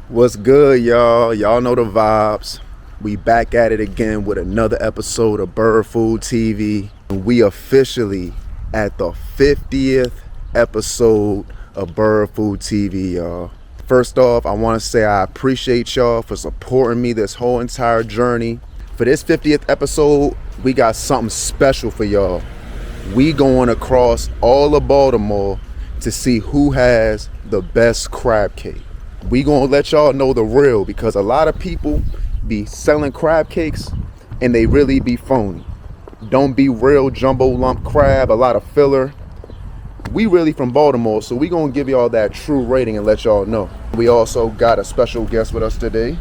What's good, y'all? Y'all know the vibes. We back at it again with another episode of Bird Food TV. We officially at the 50th episode of Bird Food TV, y'all. First off, I want to say I appreciate y'all for supporting me this whole entire journey. For this 50th episode, we got something special for y'all. We going across all of Baltimore to see who has the best crab cake. We gonna let y'all know the real, because a lot of people be selling crab cakes and they really be phony. Don't be real jumbo lump crab, a lot of filler. We really from Baltimore, so we gonna give y'all that true rating and let y'all know. We also got a special guest with us today.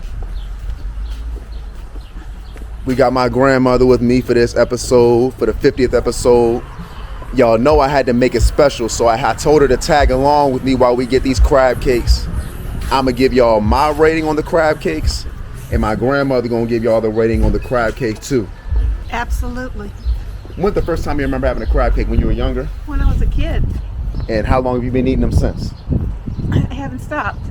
We got my grandmother with me for this episode, for the 50th episode. Y'all know I had to make it special, so I told her to tag along with me while we get these crab cakes. I'm gonna give y'all my rating on the crab cakes, and my grandmother gonna give y'all the rating on the crab cake too. Absolutely. When's the first time you remember having a crab cake? When you were younger? When I was a kid. And how long have you been eating them since? I haven't stopped.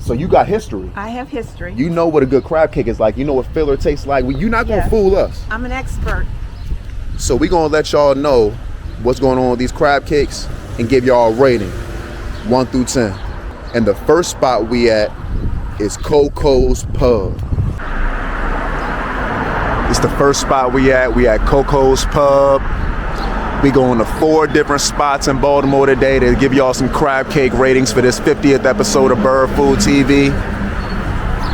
So you got history. I have history. You know what a good crab cake is like. You know what filler tastes like. You're not gonna fool us. I'm an expert. So we gonna let y'all know what's going on with these crab cakes and give y'all a rating 1 through 10. And the first spot we at is Coco's Pub. It's the first spot we at. We at Coco's Pub. We going to 4 different spots in Baltimore today to give y'all some crab cake ratings for this 50th episode of Bird Food TV.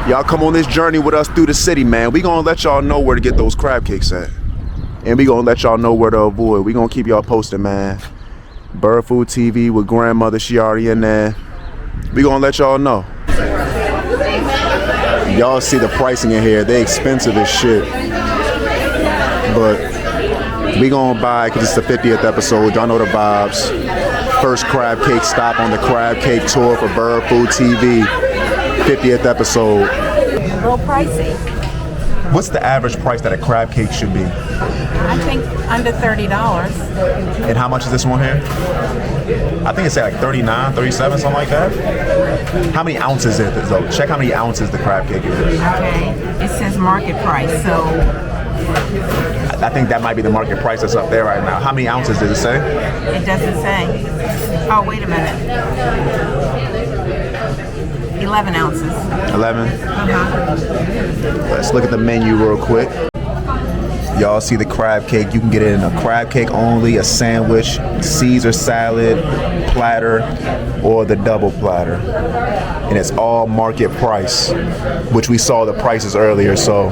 Y'all come on this journey with us through the city, man. We gonna let y'all know where to get those crab cakes at. And we gonna let y'all know where to avoid. We gonna keep y'all posted, man. Bird Food TV with grandmother, she already in there. We gonna let y'all know. Y'all see the pricing in here. They expensive as shit. But we gonna buy, cause it's the 50th episode. Y'all know the vibes. First crab cake stop on the crab cake tour for Bird Food TV. 50th episode. A little pricey. What's the average price that a crab cake should be? I think under $30. And how much is this one here? I think it's at like 39, 37, something like that. How many ounces is it though? Check how many ounces the crab cake is. Okay. It says market price, so I think that might be the market price that's up there right now. How many ounces does it say? it doesn't say. Oh, wait a minute. 11 ounces. 11? Uh-huh. Let's look at the menu real quick. Y'all see the crab cake. You can get it in a crab cake only, a sandwich, Caesar salad, platter, or the double platter. And it's all market price, which we saw the prices earlier. So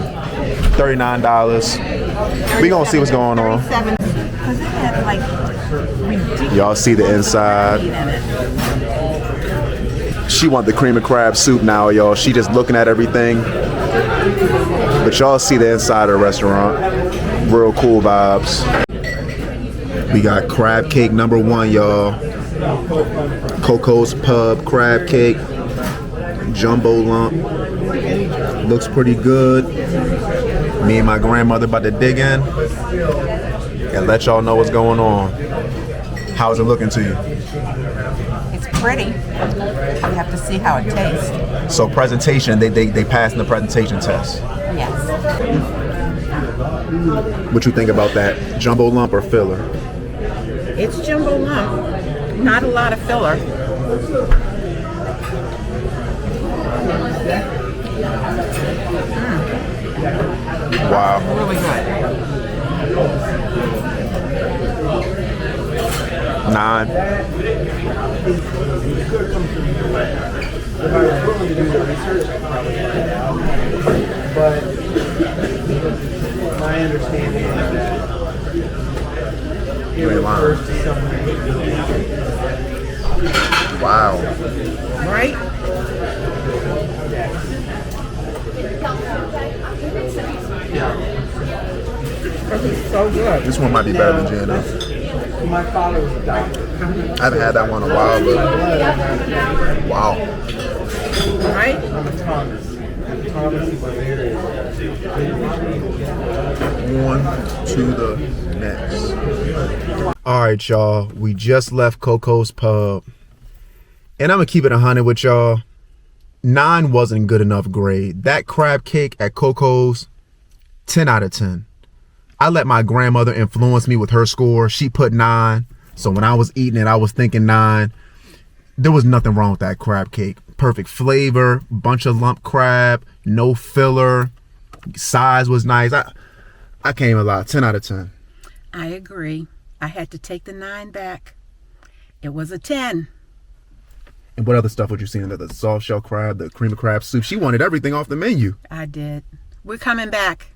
$39. We gonna see what's going on. 37. Because it had like ridiculous. Y'all see the inside. She want the cream of crab soup now, y'all. She just looking at everything. But y'all see the inside of the restaurant. Real cool vibes. We got crab cake number 1, y'all. Coco's Pub crab cake. Jumbo lump. Looks pretty good. Me and my grandmother about to dig in and let y'all know what's going on. How's it looking to you? It's pretty. We have to see how it tastes. So presentation, they passed the presentation test. Yes. What you think about that? Jumbo lump or filler? It's jumbo lump. Not a lot of filler. Wow. Really good. 9. But my understanding is that it refers to someone. Wow. Right? This is so good. This one might be better than G&M. My father was a doctor. I haven't had that one in a while, but wow. Right? I'm a Thomas. Thomas is my area. On to the next. All right, y'all. We just left Coco's Pub. And I'm going to keep it 100 with y'all. 9 wasn't good enough grade. That crab cake at Coco's, 10 out of 10. I let my grandmother influence me with her score. She put 9. So when I was eating it, I was thinking 9. There was nothing wrong with that crab cake. Perfect flavor, bunch of lump crab, no filler, size was nice. I can't even lie, 10 out of 10. I agree. I had to take the 9 back. It was a 10. And what other stuff would you see in there? The soft shell crab, the cream of crab soup. She wanted everything off the menu. I did. We're coming back.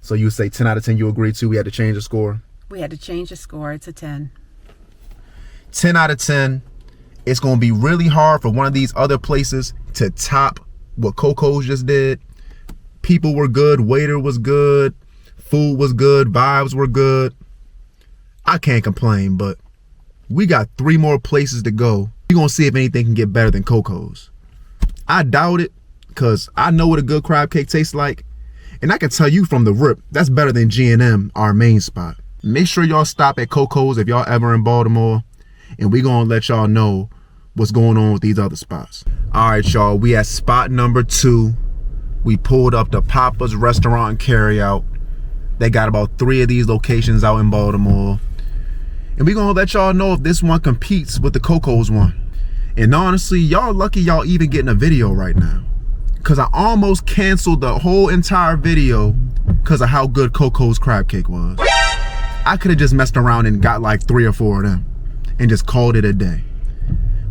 So you would say 10 out of 10 you agreed to? We had to change the score? We had to change the score. It's a 10. 10 out of 10. It's going to be really hard for one of these other places to top what Coco's just did. People were good. Waiter was good. Food was good. Vibes were good. I can't complain, but we got 3 more places to go. We're going to see if anything can get better than Coco's. I doubt it, because I know what a good crab cake tastes like. And I can tell you from the rip, that's better than G&M, our main spot. Make sure y'all stop at Coco's if y'all ever in Baltimore. And we're going to let y'all know what's going on with these other spots. All right, y'all. We at spot number 2. We pulled up the Pappas Restaurant and Carryout. They got about 3 of these locations out in Baltimore. And we're going to let y'all know if this one competes with the Coco's one. And honestly, y'all lucky y'all even getting a video right now. Because I almost canceled the whole entire video because of how good Coco's crab cake was. I could have just messed around and got like 3 or 4 of them and just called it a day.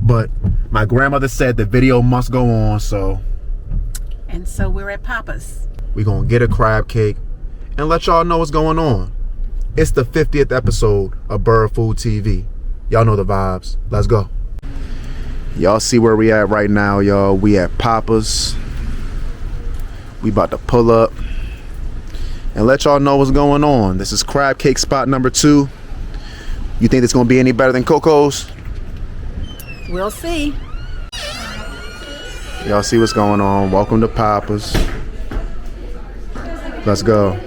But my grandmother said the video must go on, so. And so we're at Pappas. We're going to get a crab cake and let y'all know what's going on. It's the 50th episode of Bird Food TV. Y'all know the vibes. Let's go. Y'all see where we at right now, y'all. We at Pappas. We about to pull up and let y'all know what's going on. This is crab cake spot number 2. You think it's going to be any better than Coco's? We'll see. Y'all see what's going on. Welcome to Pappas. Let's go.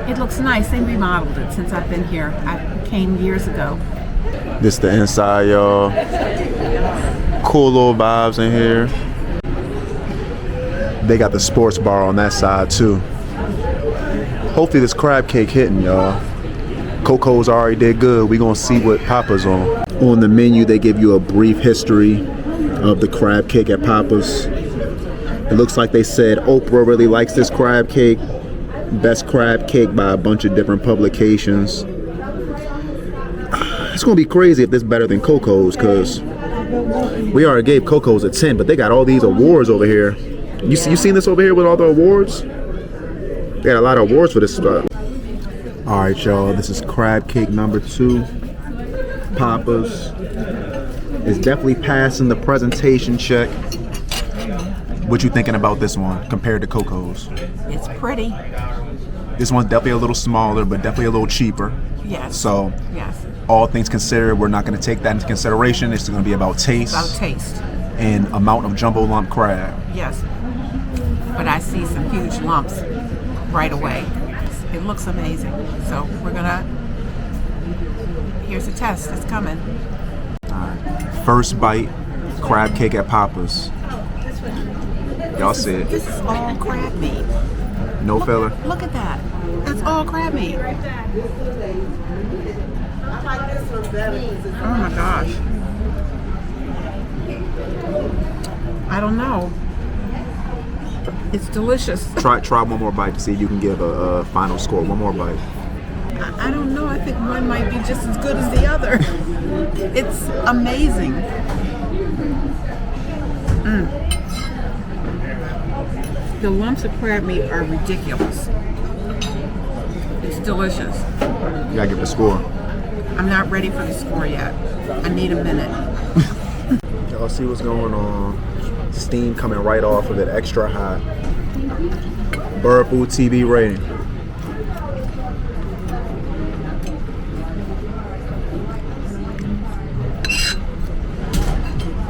It looks nice. They remodeled it since I've been here. I came years ago. This the inside, y'all. Cool little vibes in here. They got the sports bar on that side too. Hopefully this crab cake hitting, y'all. Coco's already did good. We gonna see what Pappas on. On the menu, they give you a brief history of the crab cake at Pappas. It looks like they said Oprah really likes this crab cake. Best crab cake by a bunch of different publications. It's gonna be crazy if this is better than Coco's, because we already gave Coco's a 10, but they got all these awards over here. You seen this over here with all the awards? They got a lot of awards for this spot. All right, y'all. This is crab cake number 2. Pappas. It's definitely passing the presentation check. What you thinking about this one compared to Coco's? It's pretty. This one's definitely a little smaller, but definitely a little cheaper. Yes. So, yes. All things considered, we're not going to take that into consideration. It's going to be about taste. About taste. And amount of jumbo lump crab. Yes. But I see some huge lumps right away. It looks amazing. So we're gonna, here's a test, it's coming. All right. First bite, crab cake at Pappas. Y'all see it. This is all crab meat. No filler. Look at that. That's all crab meat. Oh my gosh. I don't know. It's delicious. Try one more bite to see if you can give a final score. One more bite. I don't know. I think one might be just as good as the other. It's amazing. The lumps of crab meat are ridiculous. It's delicious. You gotta give it a score. I'm not ready for the score yet. I need a minute. Y'all see what's going on. Steam coming right off of it, extra hot. Bird Food TV rating.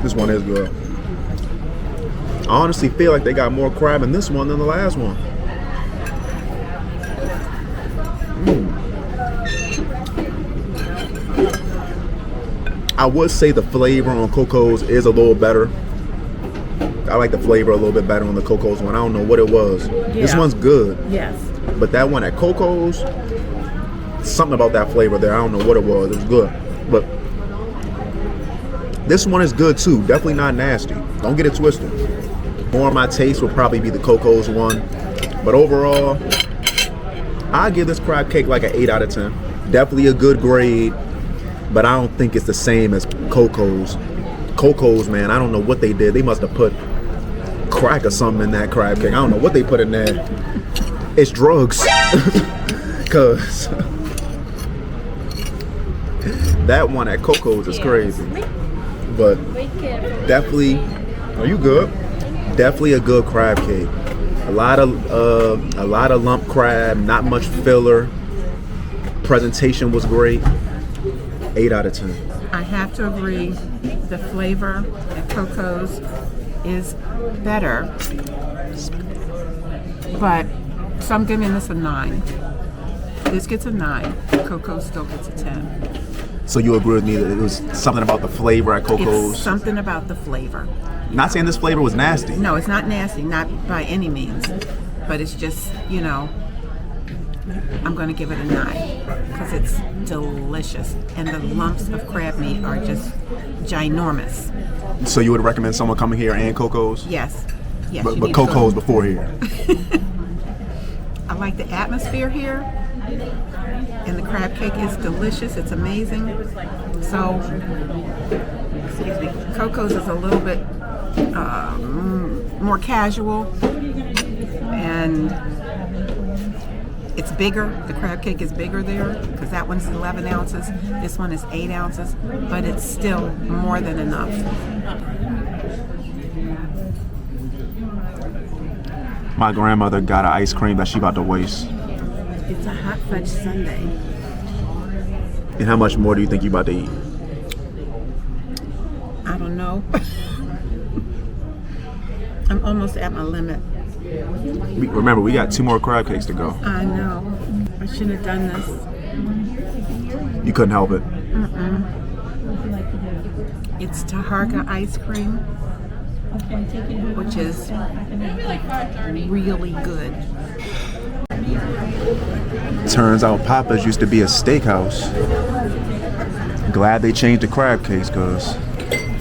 This one is good. I honestly feel like they got more crab in this one than the last one. I would say the flavor on Coco's is a little better. I like the flavor a little bit better on the Coco's one. I don't know what it was. This Yeah. one's good. Yes. But that one at Coco's, something about that flavor there. I don't know what it was. It was good. But this one is good too. Definitely not nasty. Don't get it twisted. More of my taste would probably be the Coco's one. But overall, I give this crab cake like an 8 out of 10. Definitely a good grade, but I don't think it's the same as Coco's. Coco's, man, I don't know what they did. They must have put crack or something in that crab cake. I don't know what they put in there. It's drugs. Cause that one at Coco's is crazy. But definitely, are you good? Definitely a good crab cake. A lot of lump crab, not much filler. Presentation was great. 8 out of 10. I have to agree, the flavor at Coco's is better, but so I'm giving this a 9. This gets a 9. Coco's still gets a 10. So you agree with me that it was something about the flavor at Coco's? It's something about the flavor. Not saying this flavor was nasty. No, it's not nasty, not by any means, but it's just, you know, I'm going to give it a 9 because it's delicious, and the lumps of crab meat are just ginormous. So you would recommend someone coming here and Coco's? Yes. Yes. But Coco's before here. I like the atmosphere here, and the crab cake is delicious. It's amazing. So, excuse me, Coco's is a little bit more casual, and it's bigger. The crab cake is bigger there because that one's 11 ounces. This one is 8 ounces, but it's still more than enough. My grandmother got an ice cream that she about to waste. It's a hot fudge sundae. And how much more do you think you about to eat? I don't know. I'm almost at my limit. Remember, we got 2 more crab cakes to go. I know. I shouldn't have done this. You couldn't help it. It's Taharka ice cream, which is really good. Turns out Pappas used to be a steakhouse. Glad they changed the crab cakes because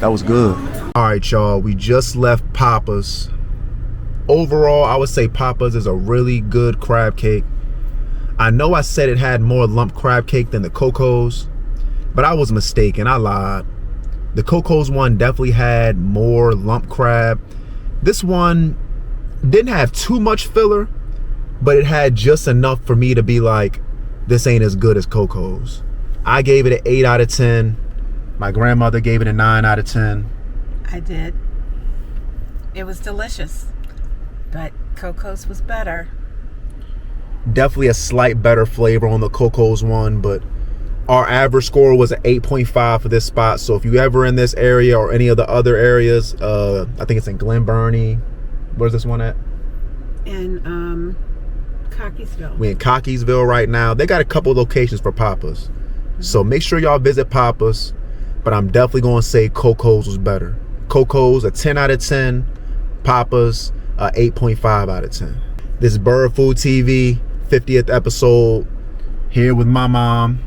that was good. All right, y'all, we just left Pappas. Overall, I would say Pappas is a really good crab cake. I know I said it had more lump crab cake than the Coco's, but I was mistaken. I lied. The Coco's one definitely had more lump crab. This one didn't have too much filler, but it had just enough for me to be like, this ain't as good as Coco's. I gave it an 8 out of 10. My grandmother gave it a 9 out of 10. I did. It was delicious, but Coco's was better. Definitely a slight better flavor on the Coco's one, but our average score was an 8.5 for this spot. So if you ever in this area or any of the other areas, I think it's in Glen Burnie. Where's this one at? In Cockeysville. We in Cockeysville right now. They got a couple locations for Pappas. So make sure y'all visit Pappas, but I'm definitely going to say Coco's was better. Coco's a 10 out of 10, Pappas 8.5 out of 10. This is Bird Food TV 50th episode, here with my mom.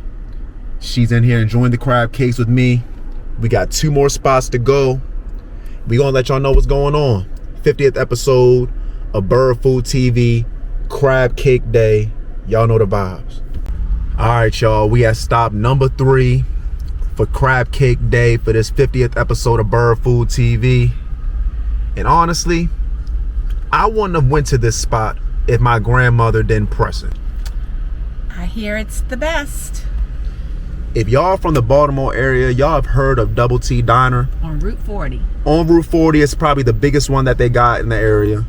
She's in here enjoying the crab cakes with me. We got 2 more spots to go. We gonna let y'all know what's going on. 50th episode of Bird Food TV, Crab Cake Day. Y'all know the vibes. All right, y'all, we at stop number 3 for Crab Cake Day for this 50th episode of Bird Food TV. And honestly, I wouldn't have went to this spot if my grandmother didn't press it. I hear it's the best. If y'all from the Baltimore area, y'all have heard of Double T Diner. On Route 40. On Route 40, it's probably the biggest one that they got in the area.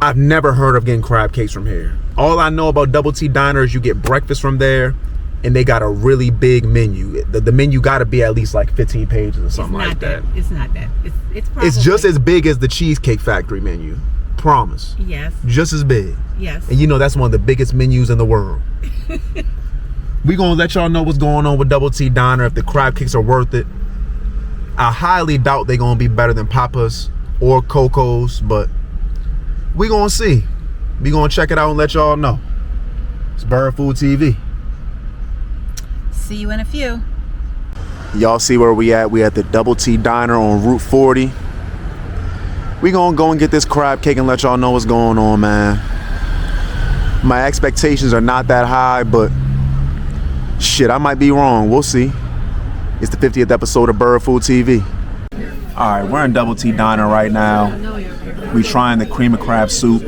I've never heard of getting crab cakes from here. All I know about Double T Diner is you get breakfast from there, and they got a really big menu. The menu got to be at least like 15 pages or something like that. It's not that. It's probably. It's just as big as the Cheesecake Factory menu. Promise. Yes. Just as big. Yes. And you know that's one of the biggest menus in the world. We gonna let y'all know what's going on with Double T Diner, if the crab cakes are worth it. I highly doubt they're gonna be better than Pappas or Coco's, but we gonna see. We gonna check it out and let y'all know. It's Bird Food TV. See you in a few. Y'all see where we at? We at the Double T Diner on Route 40. We gonna go and get this crab cake and let y'all know what's going on, man. My expectations are not that high, but shit, I might be wrong. We'll see. It's the 50th episode of Bird Food TV. All right, we're in Double T Diner right now. We trying the cream of crab soup.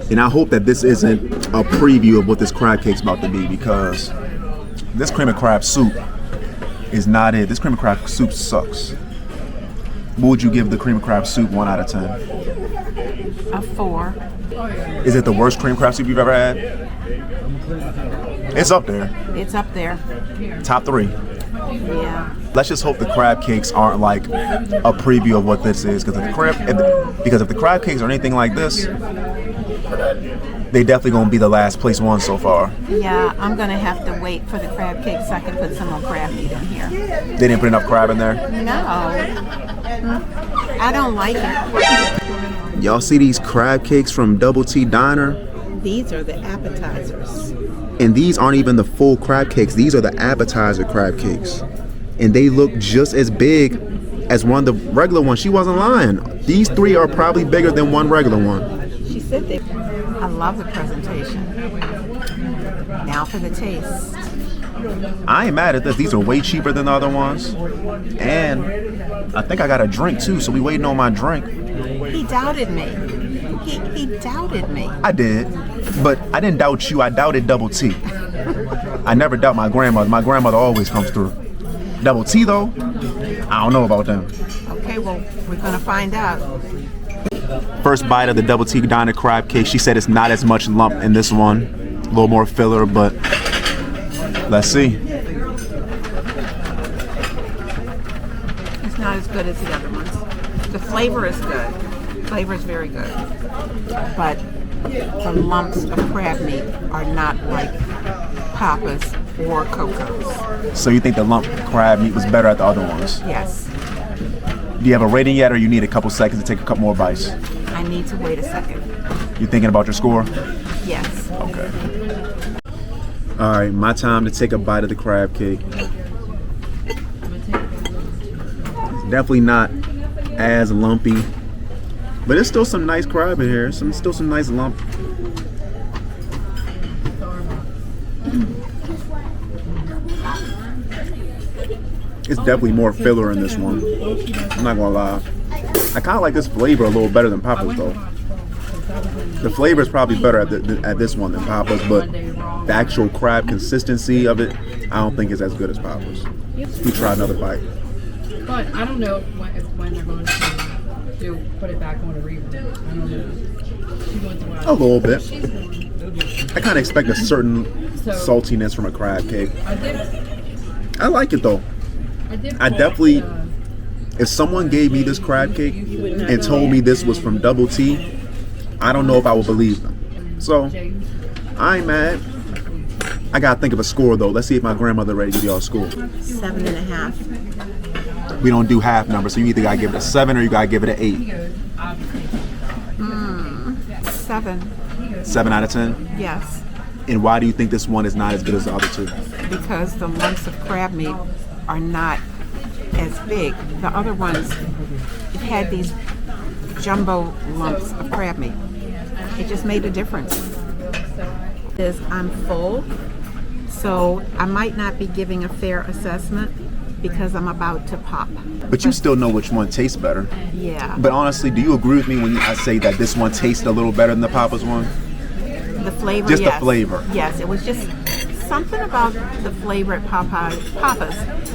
And I hope that this isn't a preview of what this crab cake's about to be, because this cream of crab soup is not it. This cream of crab soup sucks. What would you give the cream of crab soup 1 out of 10? A 4. Is it the worst cream of crab soup you've ever had? It's up there. It's up there. Top 3. Yeah. Let's just hope the crab cakes aren't like a preview of what this is, because if the crab cakes are anything like this, they definitely gonna be the last place one so far. Yeah, I'm gonna have to wait for the crab cake so I can put some more crab meat in here. They didn't put enough crab in there? No. I don't like it. Y'all see these crab cakes from Double T Diner? These are the appetizers. And these aren't even the full crab cakes. These are the appetizer crab cakes. And they look just as big as one of the regular ones. She wasn't lying. These 3 are probably bigger than one regular one. She said they. I love the presentation. Now for the taste. I ain't mad at this. These are way cheaper than the other ones. And I think I got a drink too, so we waiting on my drink. He doubted me. He doubted me. I did. But I didn't doubt you. I doubted Double T. I never doubt my grandmother. My grandmother always comes through. Double T though, I don't know about them. Okay, well, we're gonna find out. First bite of the Double T Diner crab cake. She said it's not as much lump in this one. A little more filler, but let's see. It's not as good as the other ones. The flavor is good. Flavor is very good. But the lumps of crab meat are not like Pappas or Coco's. So you think the lump crab meat was better at the other ones? Yes. Do you have a rating yet, or you need a couple seconds to take a couple more bites? I need to wait a second. You thinking about your score? Yes. Okay. All right, my time to take a bite of the crab cake. It's definitely not as lumpy, but there's still some nice crab in here. Still some nice lump. It's definitely more filler in this one. I'm not gonna lie. I kind of like this flavor a little better than Pappas though. The flavor is probably better at this one than Pappas, but the actual crab consistency of it, I don't think is as good as Pappas. We try another bite. But I don't know when they're going to put it back on a rerun. I don't know. A little bit. I kind of expect a certain saltiness from a crab cake. I like it though. I definitely, if someone gave me this crab cake and told me this was from Double T, I don't know if I would believe them. So, I ain't mad. I gotta think of a score though. Let's see if my grandmother ready to give y'all a score. 7.5. We don't do half numbers, so you either gotta give it a 7 or you gotta give it an 8. 7. 7 out of 10? Yes. And why do you think this one is not as good as the other 2? Because the lumps of crab meat are not as big. The other ones, it had these jumbo lumps of crab meat. It just made a difference. I'm full, so I might not be giving a fair assessment because I'm about to pop. But you still know which one tastes better. Yeah. But honestly, do you agree with me when I say that this one tasted a little better than the Pappas one? The flavor, Just yes. the flavor. Yes, it was just something about the flavor at Pappas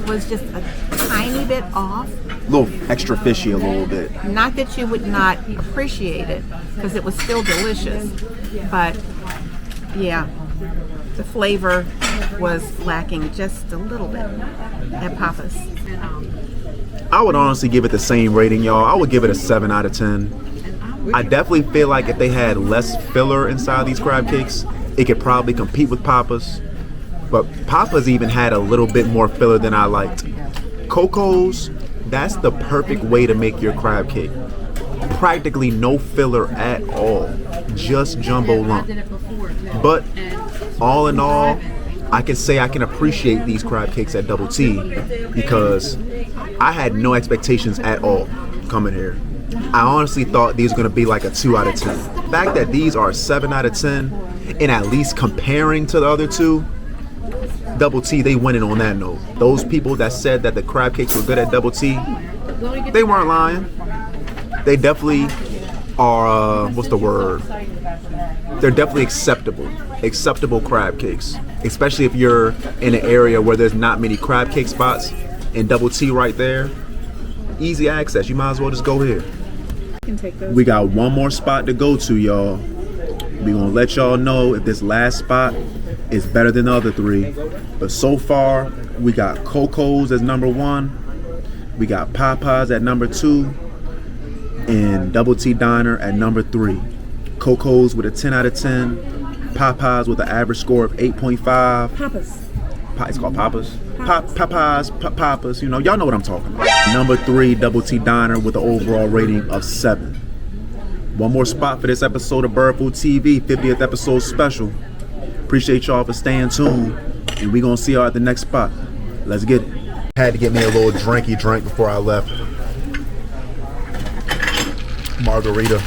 was just a tiny bit off. A little extra fishy a little bit. Not that you would not appreciate it, because it was still delicious. But yeah, the flavor was lacking just a little bit at Pappas. I would honestly give it the same rating, y'all. I would give it a 7 out of 10. I definitely feel like if they had less filler inside these crab cakes, it could probably compete with Pappas. But Pappas even had a little bit more filler than I liked. Coco's, that's the perfect way to make your crab cake. practically no filler at all, just jumbo I lump. did it before too. But And all in all, I can say I can appreciate these crab cakes at Double T because I had no expectations at all coming here. I honestly thought these were going to be like a 2 out of 10. The fact that these are a 7 out of 10, and at least comparing to the other two, Double T, they winning on that note. Those people that said that the crab cakes were good at Double T, they weren't lying. They definitely are, what's the word? They're definitely acceptable crab cakes. Especially if you're in an area where there's not many crab cake spots, and Double T right there, easy access. You might as well just go here. We got one more spot to go to, y'all. We gonna let y'all know if this last spot is better than the other 3. But so far, we got Coco's as number 1. We got Pappas at number 2. And Double T Diner at number 3. Coco's with a 10 out of 10. Pappas with an average score of 8.5. Pappas. It's called Pappas. Pappas. You know, y'all know what I'm talking about. Number 3, Double T Diner with an overall rating of 7. One more spot for this episode of Bird Food TV, 50th episode special. Appreciate y'all for staying tuned, and we gonna see y'all at the next spot. Let's get it. Had to get me a little drinky drink before I left. Margarita.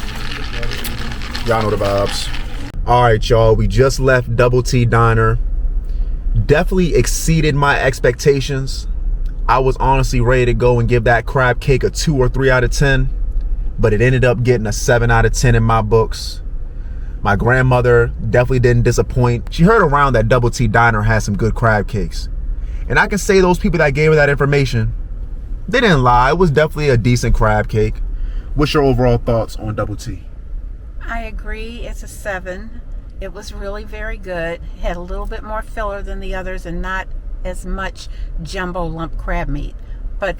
Y'all know the vibes. All right, y'all. We just left Double T Diner. Definitely exceeded my expectations. I was honestly ready to go and give that crab cake a 2 or 3 out of 10, but it ended up getting a 7 out of 10 in my books. My grandmother definitely didn't disappoint. She heard around that Double T Diner has some good crab cakes. And I can say those people that gave her that information, they didn't lie. It was definitely a decent crab cake. What's your overall thoughts on Double T? I agree. It's a 7. It was really very good. It had a little bit more filler than the others and not as much jumbo lump crab meat. But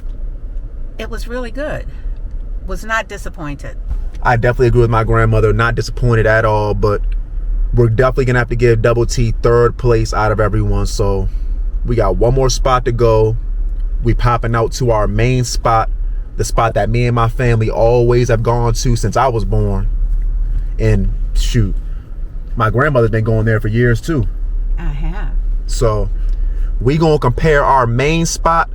it was really good. Was not disappointed. I definitely agree with my grandmother. Not disappointed at all, but we're definitely gonna have to give Double T 3rd place out of everyone. So we got one more spot to go. We popping out to our main spot, the spot that me and my family always have gone to since I was born. And shoot, my grandmother's been going there for years too. I have. So we gonna compare our main spot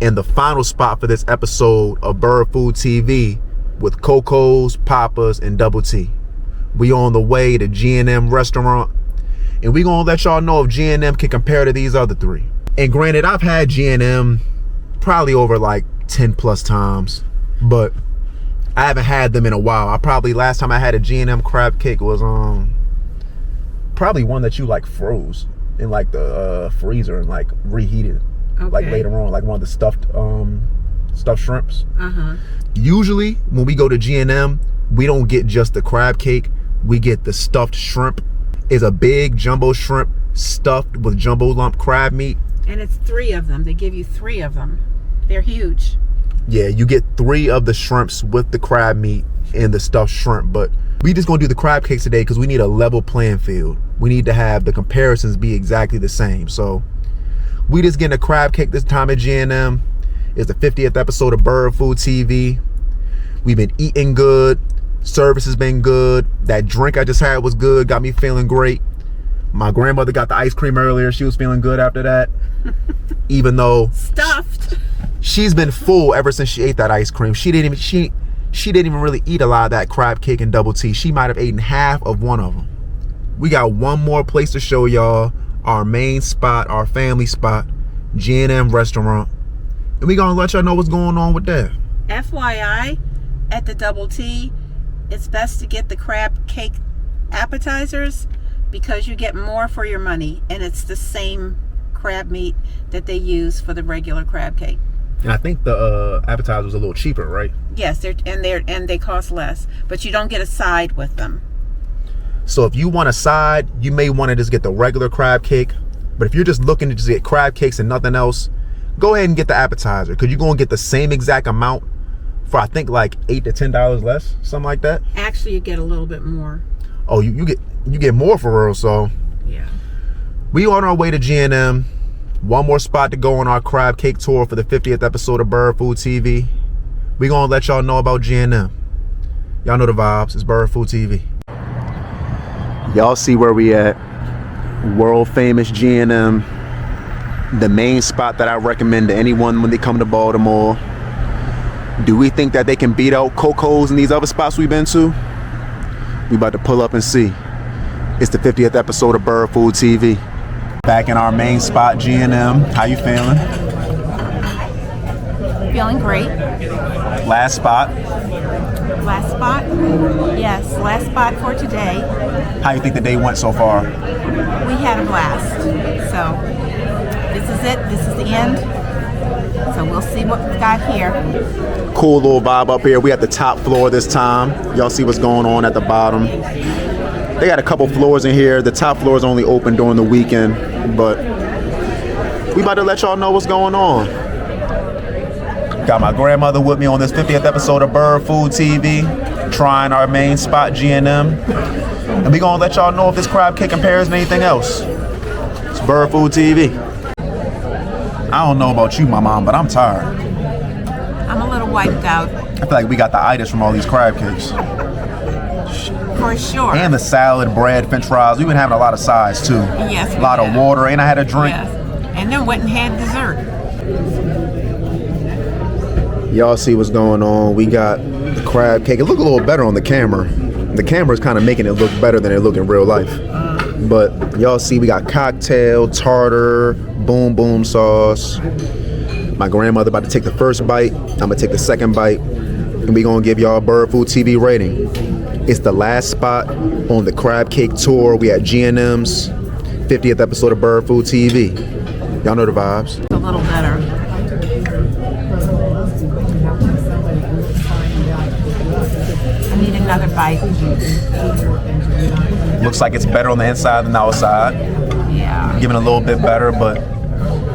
and the final spot for this episode of Bird Food TV with Coco's, Pappas, and Double T. We on the way to G&M Restaurant, and we gonna let y'all know if G&M can compare to these other 3. And granted, I've had G&M probably over like 10 plus times, but I haven't had them in a while. Last time I had a G&M crab cake was probably one that you like froze in like the freezer and like reheated. Okay. Like later on, like one of the stuffed shrimps. Uh-huh. Usually when we go to G&M, we don't get just the crab cake, we get the stuffed shrimp. It's a big jumbo shrimp stuffed with jumbo lump crab meat. And it's 3 of them. They give you 3 of them. They're huge. Yeah, you get 3 of the shrimps with the crab meat and the stuffed shrimp. But we just gonna do the crab cakes today because we need a level playing field. We need to have the comparisons be exactly the same. So we just getting a crab cake this time at G&M. It's the 50th episode of Bird Food TV. We've been eating good. Service has been good. That drink I just had was good. Got me feeling great. My grandmother got the ice cream earlier. She was feeling good after that. Even though Stuffed. she's been full ever since she ate that ice cream. She didn't even really eat a lot of that crab cake and Double T. She might have eaten half of one of them. We got one more place to show y'all. Our main spot, our family spot, G&M Restaurant. And we gonna let y'all know what's going on with that. FYI, at the Double T, it's best to get the crab cake appetizers because you get more for your money, and it's the same crab meat that they use for the regular crab cake. And I think the appetizer was a little cheaper, right? Yes, they cost less, but you don't get a side with them. So if you want a side, you may want to just get the regular crab cake. But if you're just looking to just get crab cakes and nothing else, go ahead and get the appetizer because you're going to get the same exact amount for I think like $8 to $10 less, something like that. Actually, you get a little bit more. Oh, you get more for real. So Yeah. we on our way to G&M. One more spot to go on our crab cake tour for the 50th episode of Bird Food TV. We gonna let y'all know about G&M. Y'all know the vibes. It's Bird Food TV. Y'all see where we at. World famous G&M. The main spot that I recommend to anyone when they come to Baltimore. Do we think that they can beat out Coco's and these other spots we've been to? We about to pull up and see. It's the 50th episode of Bird Food TV. Back in our main spot, G&M. How you feeling? Feeling great. Last spot. Last spot? Yes, last spot for today. How you think the day went so far? We had a blast. So this is it. This is the end. So we'll see what we've got here. Cool little vibe up here. We at the top floor this time. Y'all see what's going on at the bottom. They got a couple floors in here. The top floor is only open during the weekend, but we about to let y'all know what's going on. Got my grandmother with me on this 50th episode of Bird Food TV, trying our main spot, G&M. And we gonna let y'all know if this crab cake compares to anything else. It's Bird Food TV. I don't know about you, my mom, but I'm tired. I'm a little wiped out. I feel like we got the itis from all these crab cakes. For sure. And the salad, bread, french fries. We've been having a lot of sides too. Yes, A lot of water, and I had a drink. Yes. And then went and had dessert. Y'all see what's going on. We got the crab cake. It looked a little better on the camera. The camera's kind of making it look better than it look in real life. But y'all see we got cocktail, tartar, boom boom sauce. My grandmother about to take the first bite. I'm gonna take the second bite. And we gonna give y'all a Bird Food TV rating. It's the last spot on the crab cake tour. We at G&M's 50th episode of Bird Food TV. Y'all know the vibes. A little better. I need another bite. Looks like it's better on the inside than the outside. Yeah. Giving a little bit better, but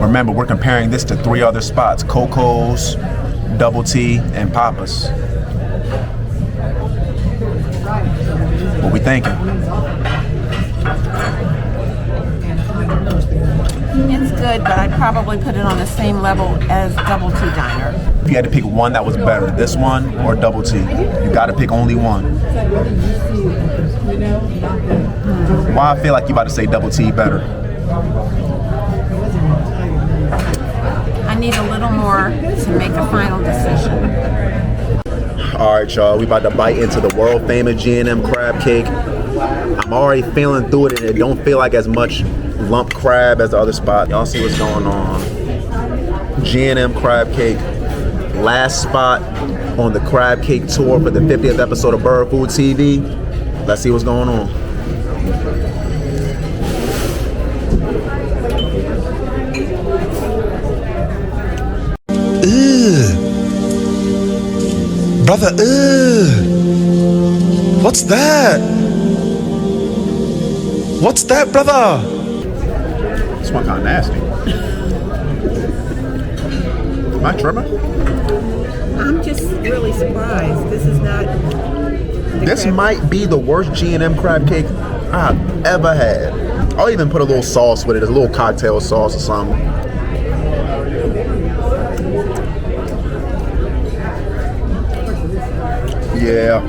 remember, we're comparing this to 3 other spots: Coco's, Double T, and Pappas. What we thinking? It's good, but I'd probably put it on the same level as Double T Diner. If you had to pick one that was better, this one or Double T, you got to pick only one. Why I feel like you about to say Double T better? I need a little more to make a final decision. All right, y'all, we about to bite into the world famous G&M crab cake. I'm already feeling through it, and it don't feel like as much lump crab as the other spot. Y'all see what's going on. G&M crab cake, last spot on the crab cake tour for the 50th episode of Bird Food TV. Let's see what's going on. Brother, what's that? What's that, brother? This one kind of nasty. Am I tripping? I'm just really surprised. This is not. This might be the worst G&M crab cake I've ever had. I'll even put a little sauce with it, a little cocktail sauce or something. Yeah.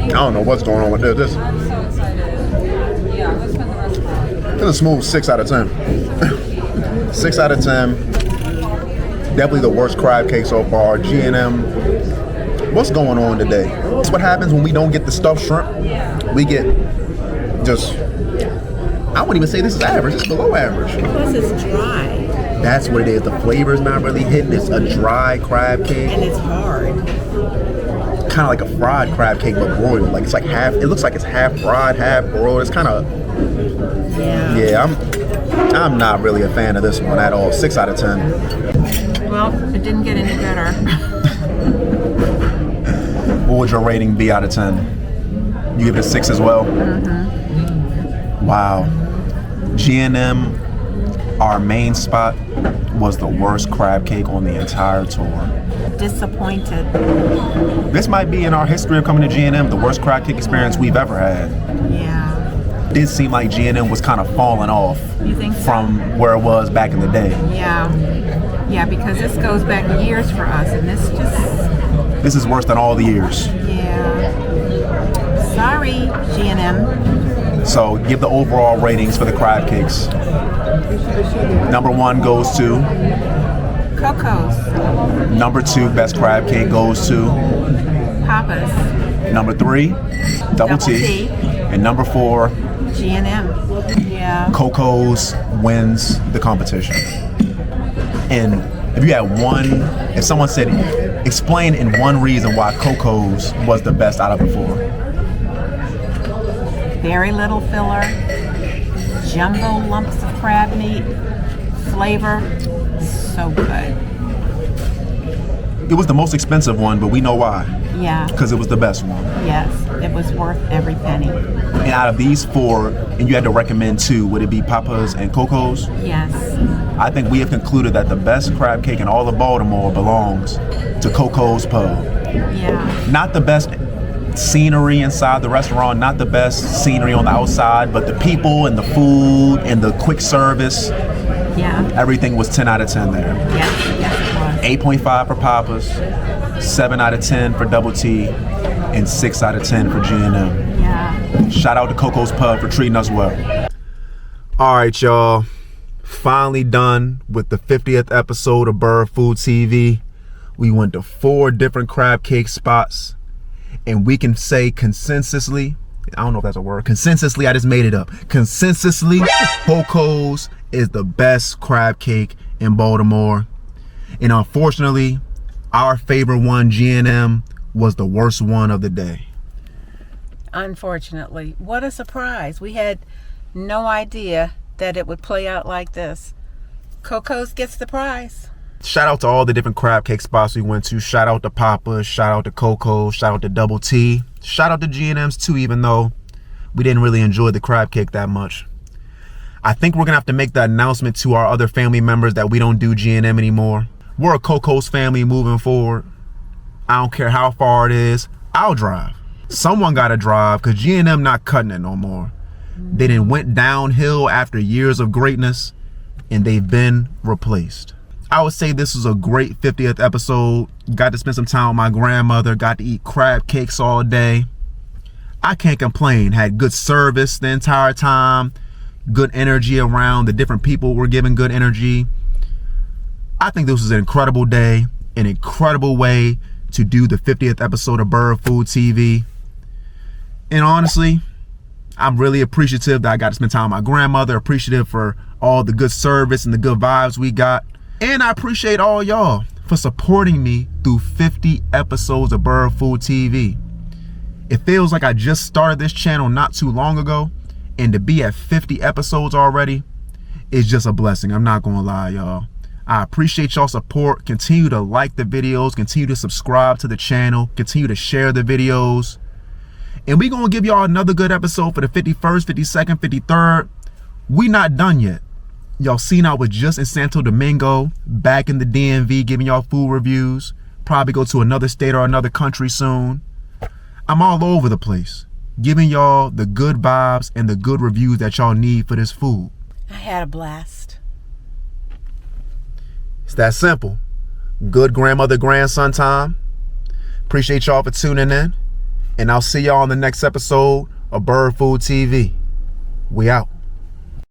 I don't know what's going on with this. This is a smooth 6 out of 10. 6 out of 10. Definitely the worst crab cake so far. G&M. What's going on today? That's what happens when we don't get the stuffed shrimp. We get just, I wouldn't even say this is average. It's below average. Plus, it's dry That's what it is. The flavor's not really hitting. It's a dry crab cake. and it's hard. Kind of like a fried crab cake, but broiled. Like it's like half. It looks like it's half fried, half broiled. It's kind of. Yeah, I'm not really a fan of this one at all. 6 out of 10. Well, it didn't get any better. What would your rating be out of 10? You give it a 6 as well? Wow. G&M, our main spot, was the worst crab cake on the entire tour. Disappointed. This might be in our history of coming to G&M the worst crab cake experience we've ever had. Yeah. It did seem like G&M was kind of falling off You think so? from where it was back in the day. Yeah. Yeah, because this goes back years for us, and this just This is worse than all the years. Yeah. Sorry, G&M. So give the overall ratings for the crab cakes. Number 1 goes to Coco's. number 2, best crab cake goes to Pappas. number 3, Double T. T. And number 4, G&M. Yeah. Coco's wins the competition. And if you had if someone said, explain in one reason why Coco's was the best out of the 4. Very little filler. Jumbo lumps of crab meat. Flavor. So good. It was the most expensive one, but we know why. Yeah. Because it was the best one. Yes. It was worth every penny. And out of these 4, and you had to recommend 2, would it be Pappas and Coco's? Yes. I think we have concluded that the best crab cake in all of Baltimore belongs to Coco's Pub. Yeah. Not the best scenery inside the restaurant, not the best scenery on the outside, but the people and the food and the quick service, Yeah. everything was 10 out of 10 there. Yes. Yes, it was. 8.5 for Pappas, 7 out of 10 for Double T, and 6 out of 10 for G&M. Yeah. Shout out to Coco's Pub for treating us well. All right, y'all. Finally done with the 50th episode of Bird Food TV. We went to 4 different crab cake spots, and we can say consensusly, I don't know if that's a word, consensusly, I just made it up. Consensusly, Coco's is the best crab cake in Baltimore. And unfortunately, our favorite one, G&M, was the worst one of the day. Unfortunately. What a surprise. We had no idea that it would play out like this. Coco's gets the prize. Shout out to all the different crab cake spots we went to. Shout out to Pappas, shout out to Coco, shout out to Double T. Shout out to G&M's too, even though we didn't really enjoy the crab cake that much. I think we're gonna have to make the announcement to our other family members that we don't do G&M anymore. We're a Coco's family moving forward. I don't care how far it is, I'll drive. Someone gotta drive, because G&M not cutting it no more. They done went downhill after years of greatness, and they've been replaced. I would say this was a great 50th episode. Got to spend some time with my grandmother, got to eat crab cakes all day. I can't complain. Had good service the entire time, good energy around. The different people were giving good energy. I think this was an incredible day, an incredible way to do the 50th episode of Bird Food TV. And honestly, I'm really appreciative that I got to spend time with my grandmother, appreciative for all the good service and the good vibes we got. And I appreciate all y'all for supporting me through 50 episodes of Bird Food TV. It feels like I just started this channel not too long ago, and to be at 50 episodes already is just a blessing. I'm not gonna lie, y'all. I appreciate y'all support. Continue to like the videos, continue to subscribe to the channel, continue to share the videos. And we gonna give y'all another good episode for the 51st, 52nd, 53rd. We not done yet. Y'all seen I was just in Santo Domingo, back in the DMV, giving y'all food reviews. Probably go to another state or another country soon. I'm all over the place, giving y'all the good vibes and the good reviews that y'all need for this food. I had a blast. It's that simple. Good grandmother, grandson time. Appreciate y'all for tuning in. And I'll see y'all on the next episode of Bird Food TV. We out.